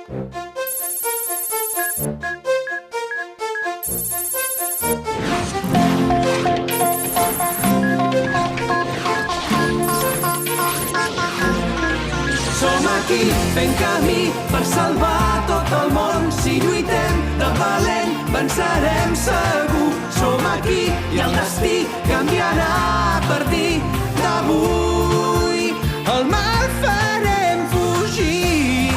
Som aquí fent camí per salvar tot el món. Si lluitem de valent, vencerem segur. Som aquí i el destí canviarà a partir d'avui. El mal farem fugir.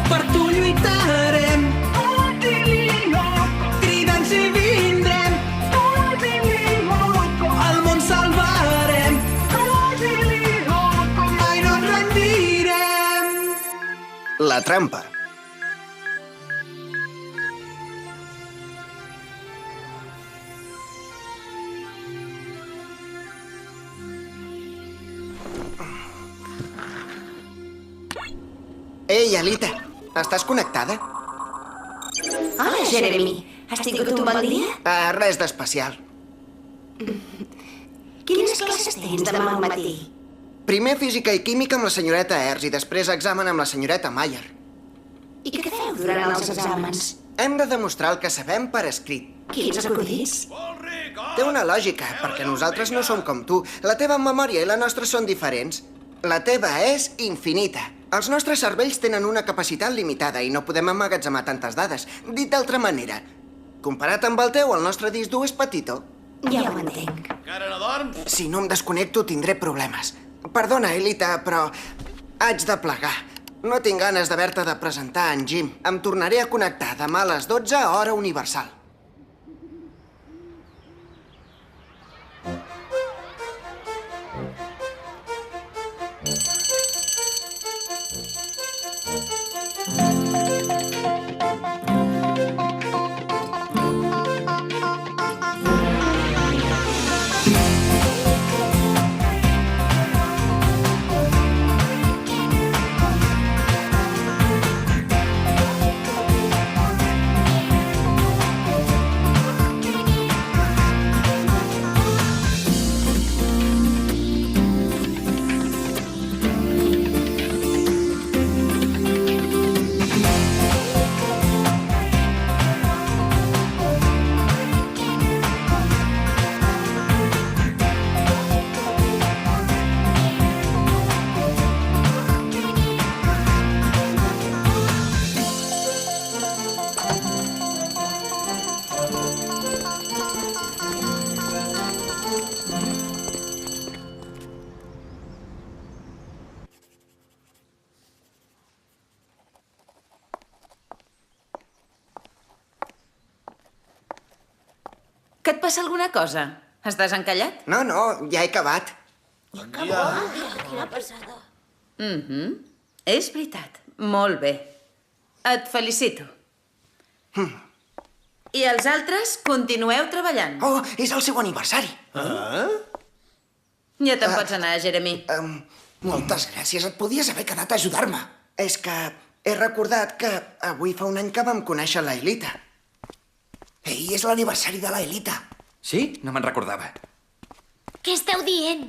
Per tu lluitarem. Cridant si vindrem. El món salvarem. Mai no ens rendirem. La trampa. Ei, Alita, estàs connectada? Hola, Jeremy. Has tingut un bon dia? Res d'especial. Quines classes tens demà al matí? Primer física i química amb la senyoreta Ers i després examen amb la senyoreta Mayer. I què feu durant els exàmens? Hem de demostrar el que sabem per escrit. Quins acudits? Té una lògica, perquè nosaltres no som com tu. La teva memòria i la nostra són diferents. La teva és infinita. Els nostres cervells tenen una capacitat limitada i no podem emmagatzemar tantes dades. Dit d'altra manera, comparat amb el teu, el nostre disc dur és petitó. Ja ho entenc. Encara no dorms? Si no em desconnecto, tindré problemes. Perdona, Elita, però haig de plegar. No tinc ganes d'haver-te de presentar en Jim. Em tornaré a connectar demà a les 12, hora universal. Que et passa alguna cosa? Estàs encallat? No, ja he acabat. Quina passada. És veritat. Molt bé. Et felicito. I els altres continueu treballant. Oh, és el seu aniversari. Ja te'n pots anar, Jeremy. Moltes gràcies. Et podies haver quedat a ajudar-me. És que he recordat que avui fa un any que vam conèixer la Elita. Ei, és l'aniversari de la Elita. Sí? No me'n recordava. Què esteu dient?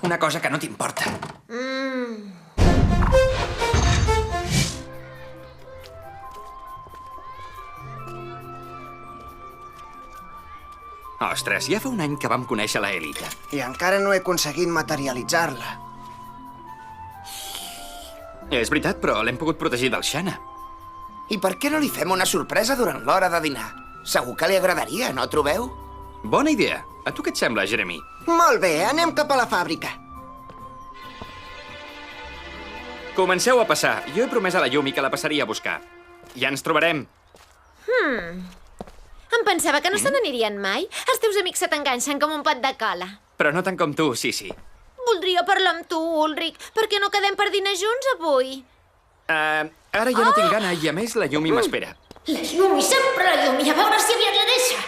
Una cosa que no t'importa. Ostres, ja fa un any que vam conèixer la Elita. I encara no he aconseguit materialitzar-la. És veritat, però l'hem pogut protegir del Shanna. I per què no li fem una sorpresa durant l'hora de dinar? Segur que li agradaria, no trobeu? Bona idea. A tu què et sembla, Jeremy? Molt bé, anem cap a la fàbrica. Comenceu a passar. Jo he promès a la Yumi que la passaria a buscar. Ja ens trobarem. Em pensava que no se n'anirien mai. Els teus amics se t'enganxen com un pot de cola. Però no tant com tu, sí. Voldria parlar amb tu, Ulrich. Per què no quedem per dinar junts avui? Ara ja no tinc gana i, a més, la Yumi m'espera. La Yumi, sempre la Yumi. A veure si aviat la deixa.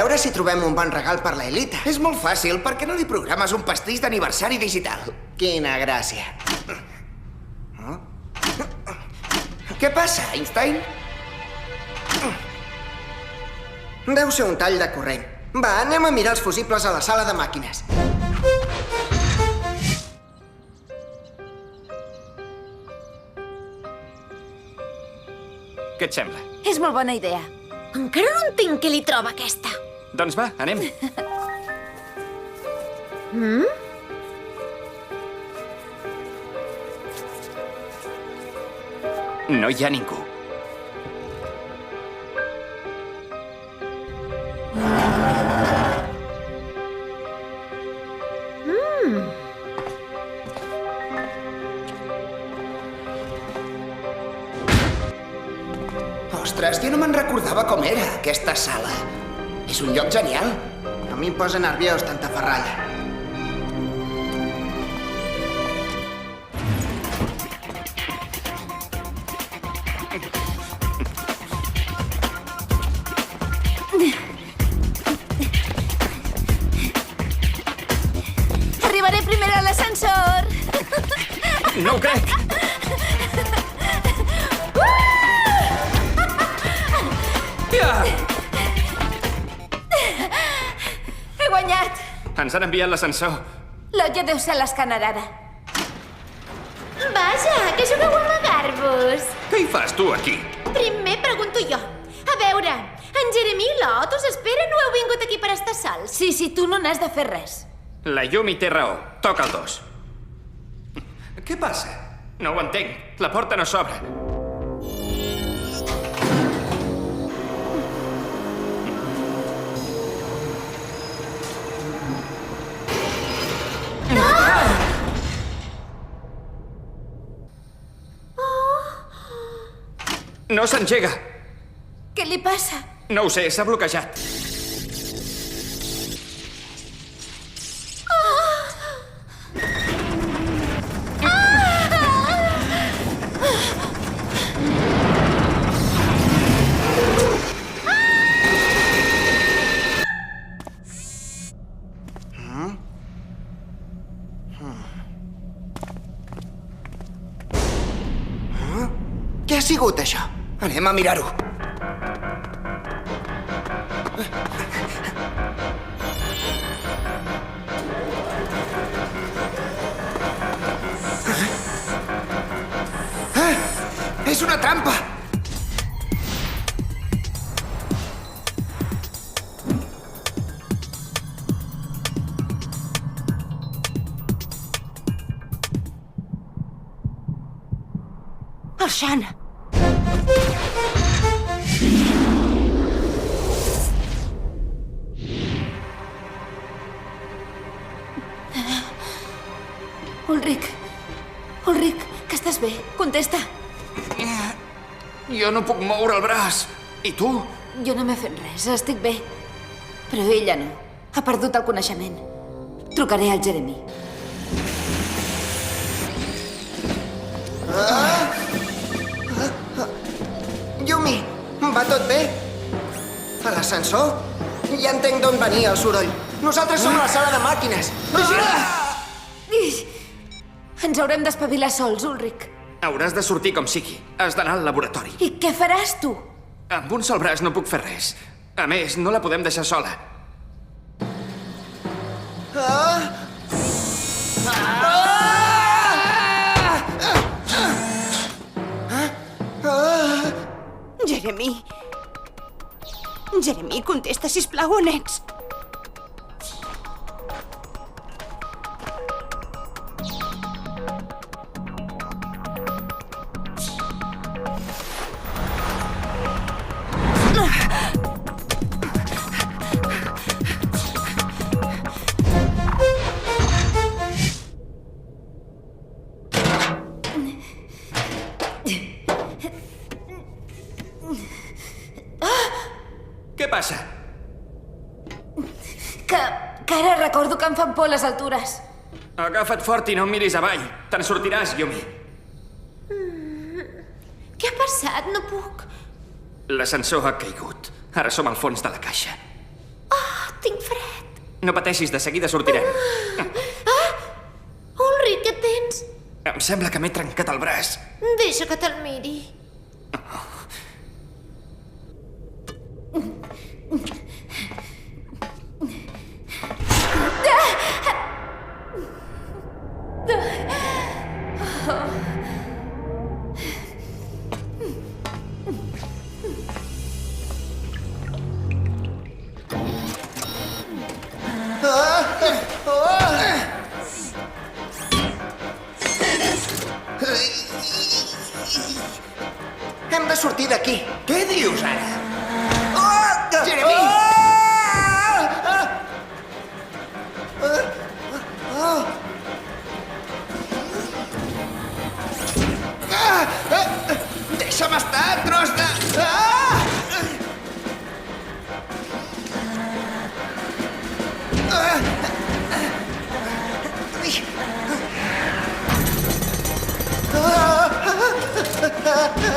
veure si trobem un bon regal per la Elita. És molt fàcil, per què no li programes un pastís d'aniversari digital? Quina gràcia. Què passa, Einstein? Deu ser un tall de corrent. Va, anem a mirar els fusibles a la sala de màquines. Què et sembla? És molt bona idea. Encara no entenc què li troba aquesta. Doncs va, anem. No hi ha ningú. Ostres, jo no me'n recordava com era, aquesta sala. És un lloc genial. A mi em posa nerviós tanta ferralla. Arribaré primer a l'ascensor. No ho crec! Ja! He guanyat. Ens han enviat l'ascensor. L'Otja deu ser l'escàner ara. Vaja, que jugueu a amagar-vos. Què hi fas, tu, aquí? Primer pregunto jo. A veure, en Jeremy i l'Ot us esperen o heu vingut aquí per estar sols? Sí, tu no n'has de fer res. La Yumi té raó. Toca el 2. Què passa? No ho entenc. La porta no s'obre. No s'engega. Què li passa? No ho sé, s'ha bloquejat. Què ha sigut, això? Anem a mirar-ho. És una trampa! El Shan. Ulrich, que estàs bé? Contesta. Jo no puc moure el braç. I tu? Jo no m'he fet res, estic bé. Però ella no. Ha perdut el coneixement. Trucaré al Jeremy. Yumi, va tot bé? A l'ascensor? Ja entenc d'on venia el soroll. Nosaltres som a la sala de màquines. Ens haurem d'espavilar sols, Ulrich. Hauràs de sortir com sigui. Has d'anar al laboratori. I què faràs, tu? Amb un sol braç no puc fer res. A més, no la podem deixar sola. Jeremy. Jeremy, contesta, sisplau, on ets? Què passa? Que ara recordo que em fan por les altures. Agafa't fort i no em miris avall. Te'n sortiràs, Yumi. Què ha passat? No puc. L'ascensor ha caigut. Ara som al fons de la caixa. Oh, No pateixis, de seguida sortirem. Ulrich, què tens? Em sembla que m'he trencat el braç. Deixa que te'l miri. Hem de sortir d'aquí. Què dius, ara? Jeremy! Deixa'm estar, tros de...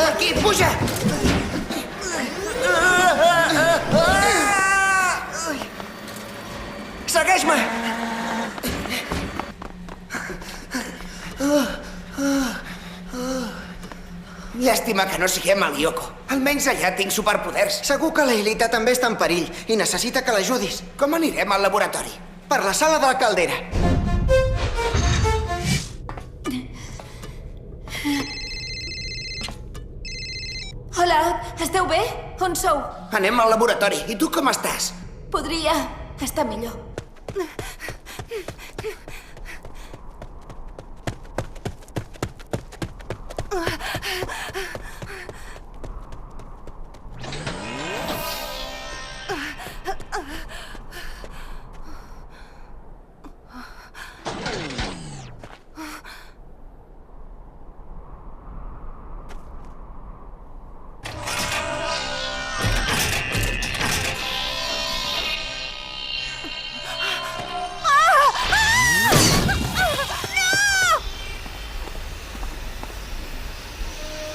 Aquí, puja! Segueix-me! Llàstima que no siguem a Lyoko. Almenys allà tinc superpoders. Segur que la Elita també està en perill i necessita que l'ajudis. Com anirem al laboratori? Per la sala de la caldera. Hola, esteu bé? On sou? Anem al laboratori. I tu com estàs? Podria estar millor.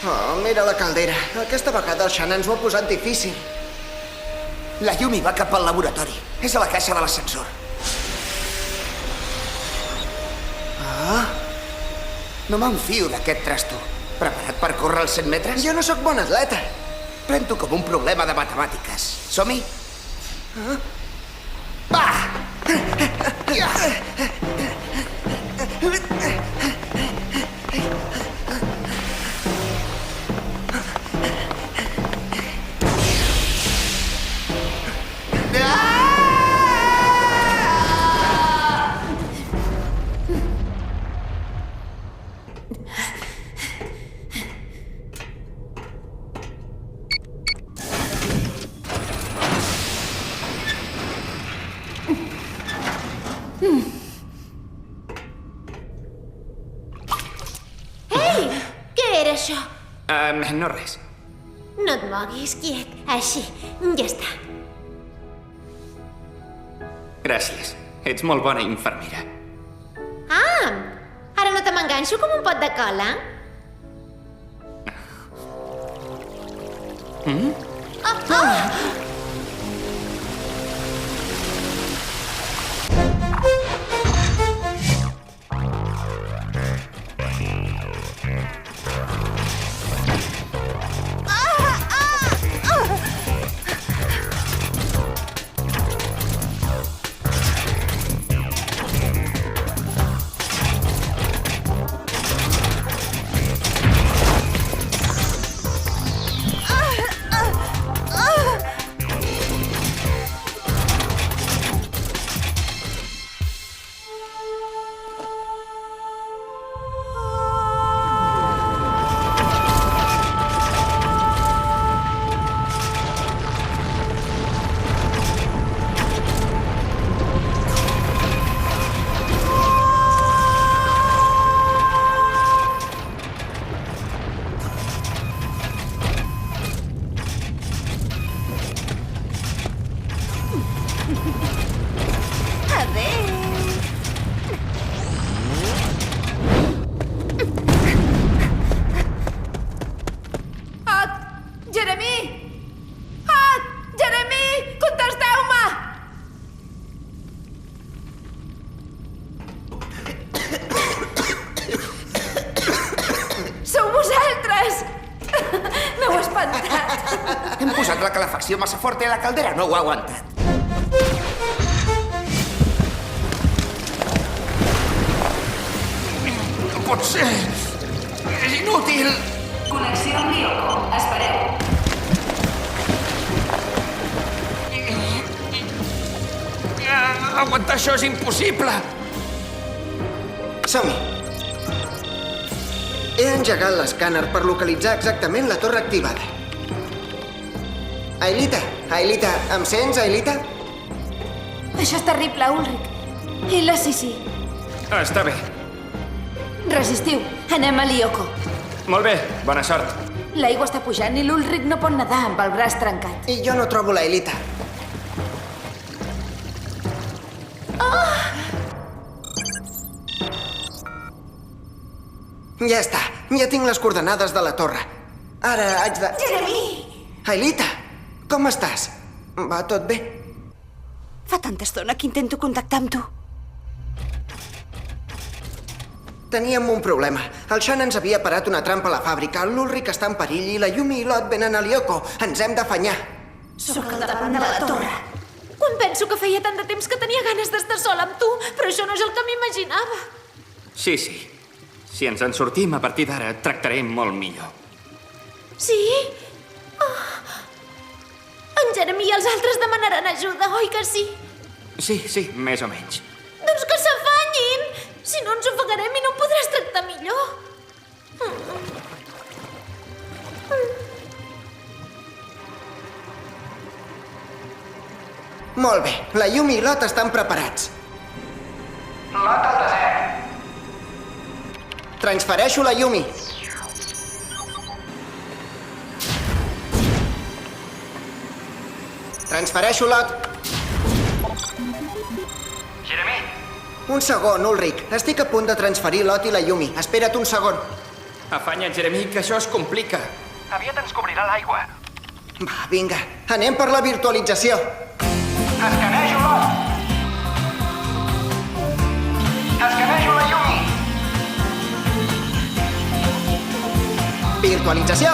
Oh, mira la caldera. Aquesta vegada el Shan ens ho ha posat difícil. La Yumi va cap al laboratori. És a la caixa de l'ascensor. No m'enfio d'aquest trasto. Preparat per córrer els 100 metres? Jo no sóc bon atleta. Pren-t'ho com un problema de matemàtiques. Som-hi? Va! Què era això? No res. No et moguis, quiet. Així, ja està. Gràcies. Ets molt bona infermera. Ah, ara no te m'enganxo com un pot de cola? presión massa fuerte a la caldera no ho ha aguantat. No pot ser! És inútil! Connexió amb Lyoko. Espereu. Aguantar això és impossible! Som-hi. He engegat l'escàner per localitzar exactament la torre activada. Aelita, em sents, Aelita? Això és terrible, Ulrich. Sí. Està bé. Resistiu. Anem a Lyoko. Molt bé, bona sort. L'aigua està pujant i l'Ulrich no pot nedar amb el braç trencat. I jo no trobo l'Aelita. Ja està. Ja tinc les coordenades de la torre. Ara haig de... Jeremy! Aelita, com estàs? Va tot bé? Fa tanta estona que intento contactar amb tu. Teníem un problema. El Shan ens havia parat una trampa a la fàbrica, l'Ulrich està en perill i la Yumi i l'Ot venen a Lyoko. Ens hem d'afanyar. Sóc al davant de la torre. Quan penso que feia tant de temps que tenia ganes d'estar sola amb tu, però això no és el que m'imaginava. Sí. Si ens en sortim, a partir d'ara et tractaré molt millor. Sí? En Jeremy i els altres demanaran ajuda, oi que sí? Sí, més o menys. Doncs que s'afanyin! Si no ens ofegarem i no em podràs tractar millor. Molt bé, la Yumi i l'Ot estan preparats. L'Ot al desert. Transfereixo la Yumi. Transfereixo l'Ot. Jeremy! Un segon, Ulrich. Estic a punt de transferir l'Ot i la Yumi. Espera't un segon. Afanya't, Jeremy, que això es complica. Aviat ens cobrirà l'aigua. Va, vinga. Anem per la virtualització. Escanejo l'Ot! Escanejo la Yumi! Virtualització!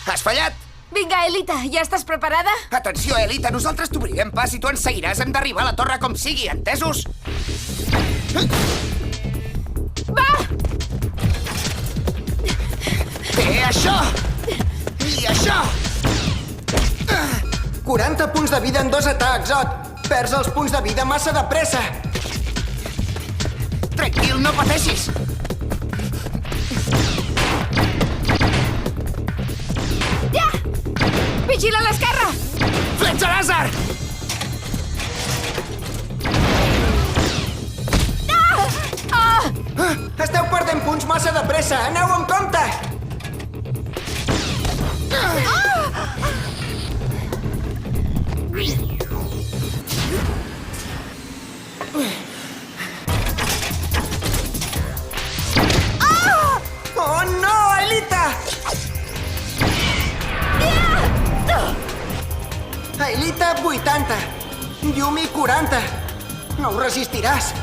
Has fallat! Vinga, Elita, ja estàs preparada? Atenció, Elita, nosaltres t'obrirem pas i tu ens seguiràs. Hem d'arribar a la torre com sigui, entesos? Va! Té això! I això! 40 punts de vida en 2 atacs, Ot. Perds els punts de vida massa de pressa. Tranquil, no pateixis! Ja! Vigila a l'esquerra! Fletxa làser! Esteu perdent punts massa de pressa. Aneu amb compte! Oh, no, Aelita! Aelita, 80. Yumi, 40. No ho resistiràs.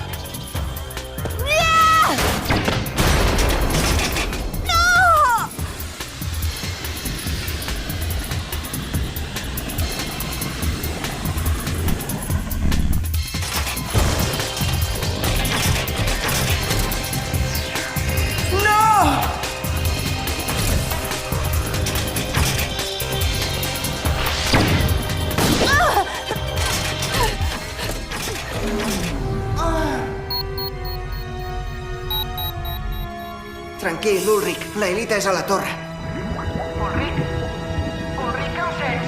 Tranquil, Ulrich. L'Aelita és a la torre. Ulrich, que em sents?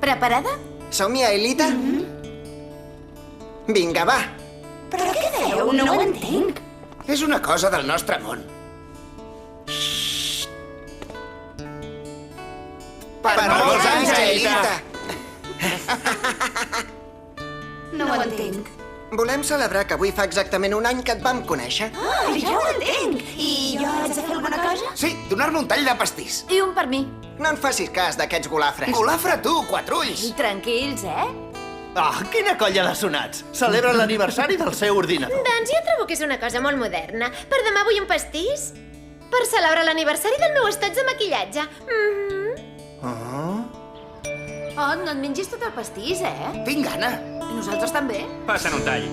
Preparada? Som-hi, Aelita? Vinga, va. Però què dèieu? No ho entenc. És una cosa del nostre món. Per molts anys, Aelita! No ho entenc. Volem celebrar que avui fa exactament un any que et vam conèixer. Ah, ja ho entenc. I jo haig de fer alguna cosa? Sí, donar-me un tall de pastís. I un per mi. No en facis cas d'aquests golafres. Golafre tu, quatre ulls! I tranquils, eh? Ah, quina colla de sonats! Celebren l'aniversari del seu ordinador. Doncs jo trobo que és una cosa molt moderna. Per demà vull un pastís. Per celebrar l'aniversari del meu estoig de maquillatge. Oh, no et mengis tot el pastís, eh? Tinc gana. Nosaltres també. Passa'n un tall.